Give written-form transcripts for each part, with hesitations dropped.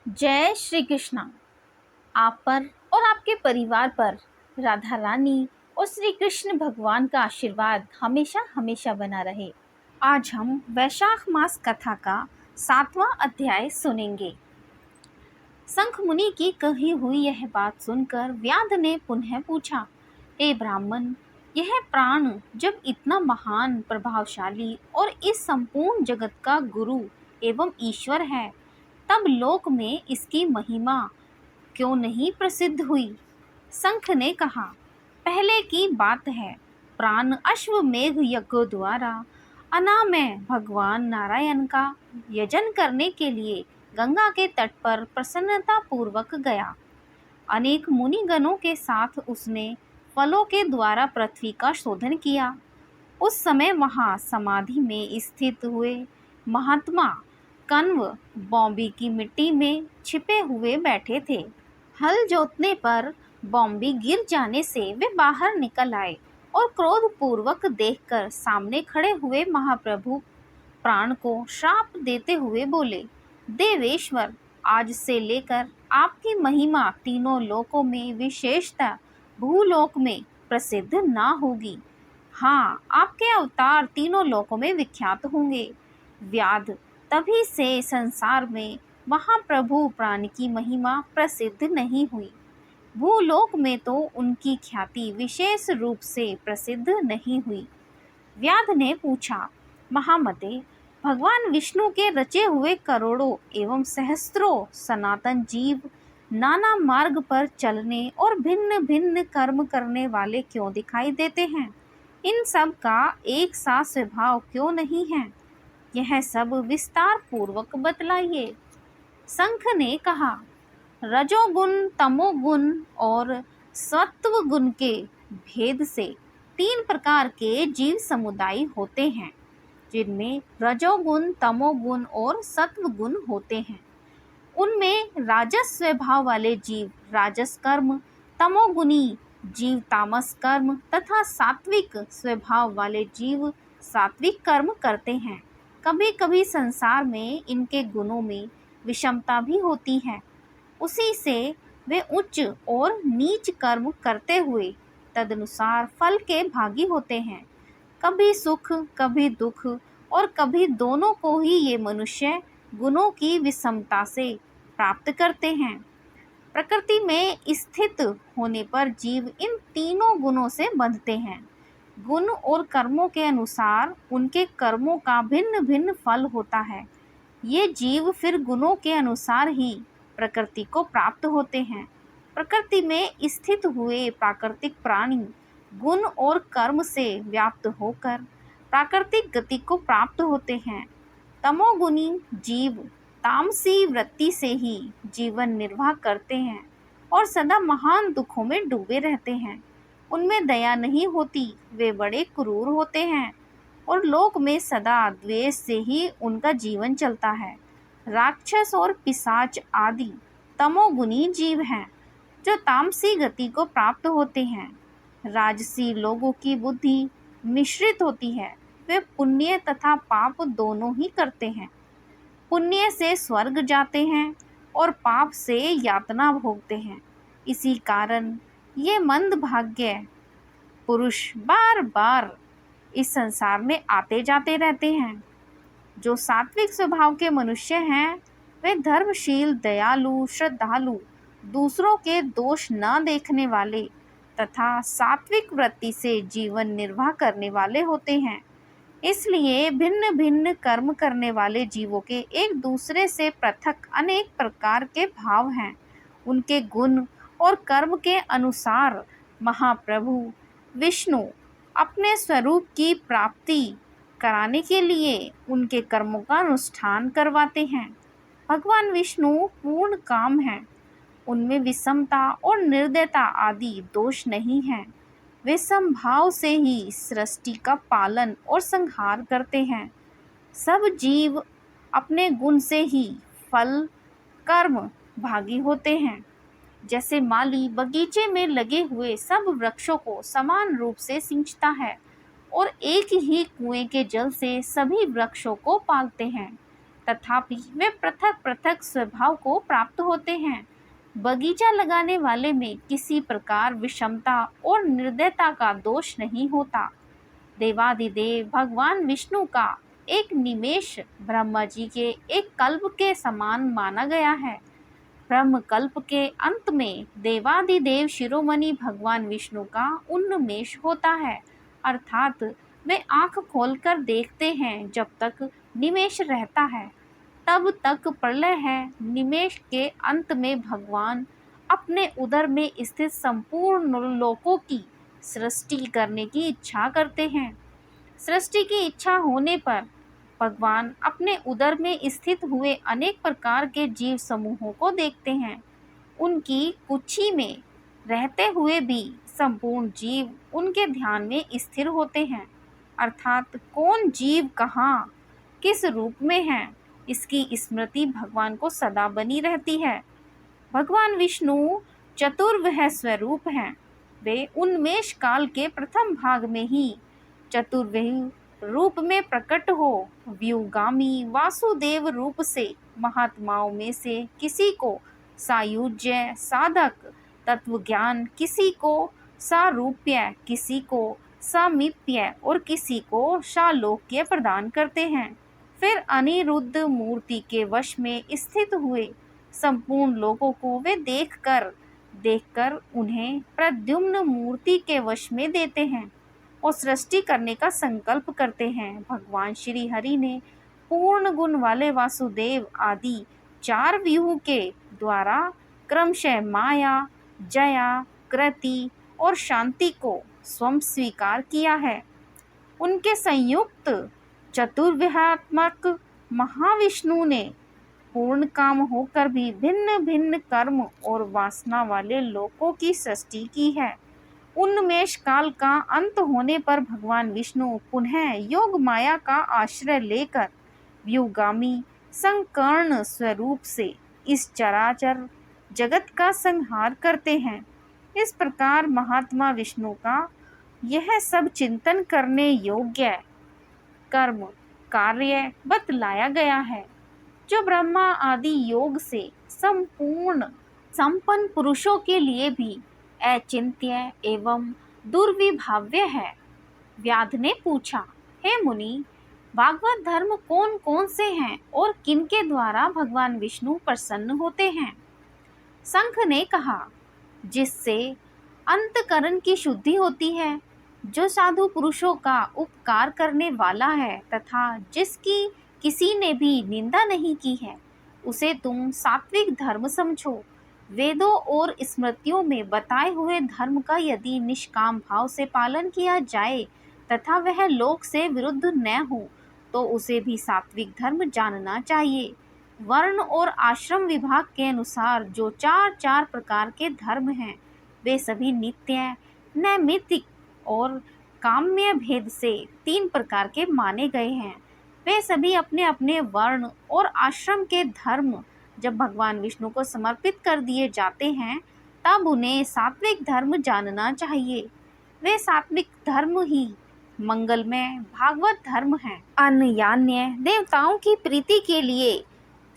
जय श्री कृष्णा। आप पर और आपके परिवार पर राधा रानी और श्री कृष्ण भगवान का आशीर्वाद हमेशा हमेशा बना रहे। आज हम वैशाख मास कथा का 7वां अध्याय सुनेंगे। शंख मुनि की कही हुई यह बात सुनकर व्याध ने पुनः पूछा, हे ब्राह्मण, यह प्राण जब इतना महान, प्रभावशाली और इस संपूर्ण जगत का गुरु एवं ईश्वर है, तब लोक में इसकी महिमा क्यों नहीं प्रसिद्ध हुई? शंख ने कहा, पहले की बात है, प्राण अश्वमेघ यज्ञ द्वारा अनामय भगवान नारायण का यजन करने के लिए गंगा के तट पर प्रसन्नता पूर्वक गया। अनेक मुनिगणों के साथ उसने फलों के द्वारा पृथ्वी का शोधन किया। उस समय वहां समाधि में स्थित हुए महात्मा कण्व बॉम्बी की मिट्टी में छिपे हुए बैठे थे। हल जोतने पर बॉम्बी गिर जाने से वे बाहर निकल आए और क्रोध पूर्वक देखकर सामने खड़े हुए महाप्रभु प्राण को श्राप देते हुए बोले, देवेश्वर, आज से लेकर आपकी महिमा तीनों लोकों में, विशेषतः भूलोक में प्रसिद्ध ना होगी। हाँ, आपके अवतार तीनों लोकों में विख्यात होंगे। व्याध, तभी से संसार में महाप्रभु प्राण की महिमा प्रसिद्ध नहीं हुई। भूलोक में तो उनकी ख्याति विशेष रूप से प्रसिद्ध नहीं हुई। व्याध ने पूछा, महामते, भगवान विष्णु के रचे हुए करोड़ों एवं सहस्त्रों सनातन जीव नाना मार्ग पर चलने और भिन्न भिन्न कर्म करने वाले क्यों दिखाई देते हैं? इन सब का एक सा स्वभाव क्यों नहीं है? यह सब विस्तार पूर्वक बतलाइए। शंख ने कहा, रजोगुण, तमोगुण और सत्व गुण के भेद से 3 प्रकार के जीव समुदाय होते हैं, जिनमें रजोगुण, तमोगुण और सत्व गुण होते हैं। उनमें राजस स्वभाव वाले जीव राजस कर्म, तमोगुणी जीव तामस कर्म तथा सात्विक स्वभाव वाले जीव सात्विक कर्म करते हैं। कभी कभी संसार में इनके गुणों में विषमता भी होती है। उसी से वे उच्च और नीच कर्म करते हुए तदनुसार फल के भागी होते हैं। कभी सुख, कभी दुख और कभी दोनों को ही ये मनुष्य गुणों की विषमता से प्राप्त करते हैं। प्रकृति में स्थित होने पर जीव इन तीनों गुणों से बंधते हैं। गुण और कर्मों के अनुसार उनके कर्मों का भिन्न भिन्न फल होता है। ये जीव फिर गुणों के अनुसार ही प्रकृति को प्राप्त होते हैं। प्रकृति में स्थित हुए प्राकृतिक प्राणी गुण और कर्म से व्याप्त होकर प्राकृतिक गति को प्राप्त होते हैं। तमोगुणी जीव तामसी वृत्ति से ही जीवन निर्वाह करते हैं और सदा महान दुखों में डूबे रहते हैं। उनमें दया नहीं होती, वे बड़े क्रूर होते हैं और लोक में सदा द्वेष से ही उनका जीवन चलता है। राक्षस और पिशाच आदि तमोगुणी जीव हैं, जो तामसी गति को प्राप्त होते हैं। राजसी लोगों की बुद्धि मिश्रित होती है, वे पुण्य तथा पाप दोनों ही करते हैं। पुण्य से स्वर्ग जाते हैं और पाप से यातना भोगते हैं। इसी कारण ये मंदभाग्य पुरुष बार बार इस संसार में आते जाते रहते हैं। जो सात्विक स्वभाव के मनुष्य हैं, वे धर्मशील, दयालु, श्रद्धालु, दूसरों के दोष न देखने वाले तथा सात्विक वृत्ति से जीवन निर्वाह करने वाले होते हैं। इसलिए भिन्न भिन्न कर्म करने वाले जीवों के एक दूसरे से पृथक अनेक प्रकार के भाव हैं। उनके गुण और कर्म के अनुसार महाप्रभु विष्णु अपने स्वरूप की प्राप्ति कराने के लिए उनके कर्मों का अनुष्ठान करवाते हैं। भगवान विष्णु पूर्ण काम हैं। उनमें विषमता और निर्दयता आदि दोष नहीं है। वे समभाव से ही सृष्टि का पालन और संहार करते हैं। सब जीव अपने गुण से ही फल कर्म भागी होते हैं। जैसे माली बगीचे में लगे हुए सब वृक्षों को समान रूप से सिंचता है और एक ही कुएं के जल से सभी वृक्षों को पालते हैं, तथापि वे पृथक पृथक स्वभाव को प्राप्त होते हैं। बगीचा लगाने वाले में किसी प्रकार विषमता और निर्दयता का दोष नहीं होता। देवादिदेव भगवान विष्णु का एक निमेष ब्रह्मा जी के एक कल्प के समान माना गया है। ब्रह्म कल्प के अंत में देवादिदेव शिरोमणि भगवान विष्णु का उन्मेष होता है, अर्थात वे आंख खोलकर देखते हैं जब तक निमेष रहता है तब तक प्रलय है। निमेष के अंत में भगवान अपने उदर में स्थित संपूर्ण लोकों की सृष्टि करने की इच्छा करते हैं। सृष्टि की इच्छा होने पर भगवान अपने उदर में स्थित हुए अनेक प्रकार के जीव समूहों को देखते हैं। उनकी कुक्षी में रहते हुए भी संपूर्ण जीव उनके ध्यान में स्थिर होते हैं, अर्थात कौन जीव कहाँ किस रूप में है इसकी स्मृति भगवान को सदा बनी रहती है। भगवान विष्णु चतुर्विह स्वरूप हैं। वे उन्मेष काल के प्रथम भाग में ही चतुर्विह रूप में प्रकट हो व्यूगामी वासुदेव रूप से महात्माओं में से किसी को सायुज्य साधक तत्व ज्ञान, किसी को सारूप्य, किसी को सामीप्य और किसी को सालोक्य प्रदान करते हैं। फिर अनिरुद्ध मूर्ति के वश में स्थित हुए संपूर्ण लोगों को वे देखकर उन्हें प्रद्युम्न मूर्ति के वश में देते हैं और सृष्टि करने का संकल्प करते हैं। भगवान श्री हरि ने पूर्ण गुण वाले वासुदेव आदि 4 व्यूह के द्वारा क्रमशः माया, जया, कृति और शांति को स्वयं स्वीकार किया है। उनके संयुक्त चतुर्व्यूहात्मक महाविष्णु ने पूर्ण काम होकर भी भिन्न भिन्न कर्म और वासना वाले लोकों की सृष्टि की है। उन्मेष काल का अंत होने पर भगवान विष्णु पुनः योग माया का आश्रय लेकर व्यूगामी संकर्ण स्वरूप से इस चराचर जगत का संहार करते हैं। इस प्रकार महात्मा विष्णु का यह सब चिंतन करने योग्य कर्म कार्य बतलाया गया है, जो ब्रह्मा आदि योग से संपन्न पुरुषों के लिए भी अचिंत्य एवं दुर्विभाव्य है। व्याध ने पूछा, हे मुनि, भागवत धर्म कौन कौन से हैं और किनके द्वारा भगवान विष्णु प्रसन्न होते हैं? शंख ने कहा, जिससे अंतकरण की शुद्धि होती है, जो साधु पुरुषों का उपकार करने वाला है तथा जिसकी किसी ने भी निंदा नहीं की है, उसे तुम सात्विक धर्म समझो। वेदों और स्मृतियों में बताए हुए धर्म का यदि निष्काम भाव से पालन किया जाए तथा वह लोक से विरुद्ध न हो तो उसे भी सात्विक धर्म जानना चाहिए। वर्ण और आश्रम विभाग के अनुसार जो 4 प्रकार के धर्म हैं, वे सभी नित्य, नैमित्तिक और काम्य भेद से 3 प्रकार के माने गए हैं। वे सभी अपने अपने वर्ण और आश्रम के धर्म जब भगवान विष्णु को समर्पित कर दिए जाते हैं तब उन्हें सात्विक धर्म जानना चाहिए। वे सात्विक धर्म ही मंगलमय भागवत धर्म है। अन्यान्य देवताओं की प्रीति के लिए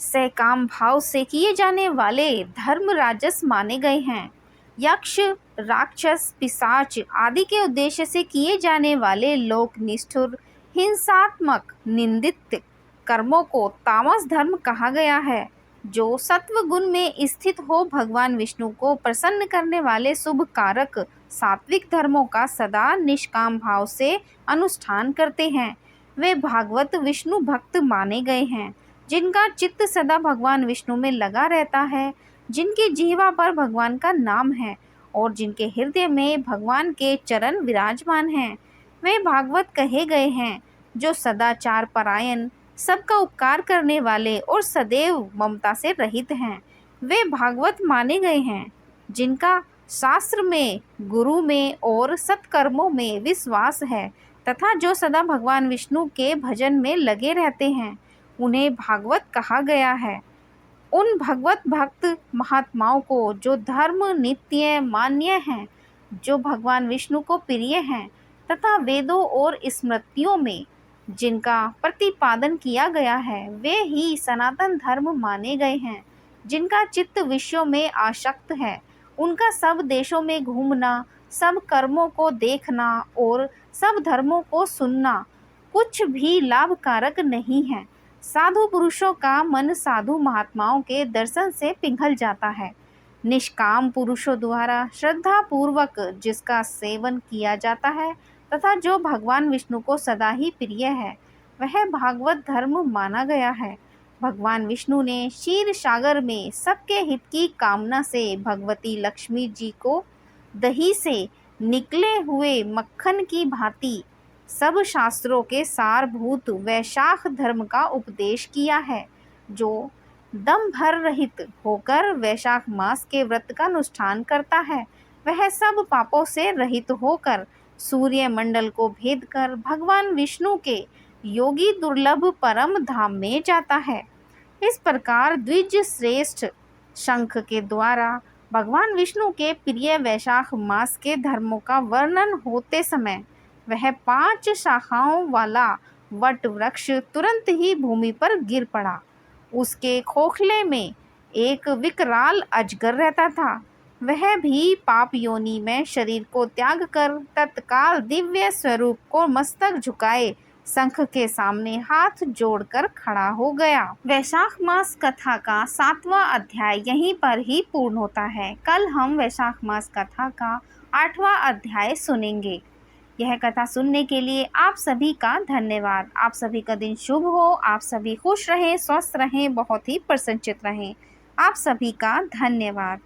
सकाम भाव से किए जाने वाले धर्म राजस माने गए हैं। यक्ष, राक्षस, पिशाच आदि के उद्देश्य से किए जाने वाले लोक निष्ठुर हिंसात्मक निंदित कर्मों को तामस धर्म कहा गया है। जो सत्व गुण में स्थित हो भगवान विष्णु को प्रसन्न करने वाले शुभ कारक सात्विक धर्मों का सदा निष्काम भाव से अनुष्ठान करते हैं, वे भागवत विष्णु भक्त माने गए हैं। जिनका चित्त सदा भगवान विष्णु में लगा रहता है, जिनकी जीवा पर भगवान का नाम है और जिनके हृदय में भगवान के चरण विराजमान हैं, वे भागवत कहे गए हैं। जो सदाचार परायण, सबका उपकार करने वाले और सदैव ममता से रहित हैं, वे भागवत माने गए हैं। जिनका शास्त्र में, गुरु में और सत्कर्मों में विश्वास है तथा जो सदा भगवान विष्णु के भजन में लगे रहते हैं, उन्हें भागवत कहा गया है। उन भगवत भक्त महात्माओं को जो धर्म नित्य मान्य हैं, जो भगवान विष्णु को प्रिय हैं तथा वेदों और स्मृतियों में जिनका प्रतिपादन किया गया है वे ही सनातन धर्म माने गए हैं। जिनका चित्त विषयों में आसक्त है, उनका सब देशों में घूमना, सब कर्मों को देखना और सब धर्मों को सुनना कुछ भी लाभकारक नहीं है। साधु पुरुषों का मन साधु महात्माओं के दर्शन से पिघल जाता है। निष्काम पुरुषों द्वारा श्रद्धा पूर्वक जिसका सेवन किया जाता है तथा जो भगवान विष्णु को सदा ही प्रिय है, वह भागवत धर्म माना गया है। भगवान विष्णु ने क्षीर सागर में सबके हित की कामना से भगवती लक्ष्मी जी को दही से निकले हुए मक्खन की भांति सब शास्त्रों के सारभूत वैशाख धर्म का उपदेश किया है। जो दम भर रहित होकर वैशाख मास के व्रत का अनुष्ठान करता है, वह सब पापों से रहित होकर सूर्य मंडल को भेद कर भगवान विष्णु के योगी दुर्लभ परम धाम में जाता है। इस प्रकार द्विज श्रेष्ठ शंख के द्वारा भगवान विष्णु के प्रिय वैशाख मास के धर्मों का वर्णन होते समय वह 5 शाखाओं वाला वट वृक्ष तुरंत ही भूमि पर गिर पड़ा। उसके खोखले में एक विकराल अजगर रहता था। वह भी पाप योनि में शरीर को त्याग कर तत्काल दिव्य स्वरूप को मस्तक झुकाए शंख के सामने हाथ जोड़कर खड़ा हो गया। वैशाख मास कथा का 7वां अध्याय यहीं पर ही पूर्ण होता है। कल हम वैशाख मास कथा का 8वां अध्याय सुनेंगे। यह कथा सुनने के लिए आप सभी का धन्यवाद। आप सभी का दिन शुभ हो। आप सभी खुश रहें, स्वस्थ रहें, बहुत ही प्रसन्नचित्त रहें। आप सभी का धन्यवाद।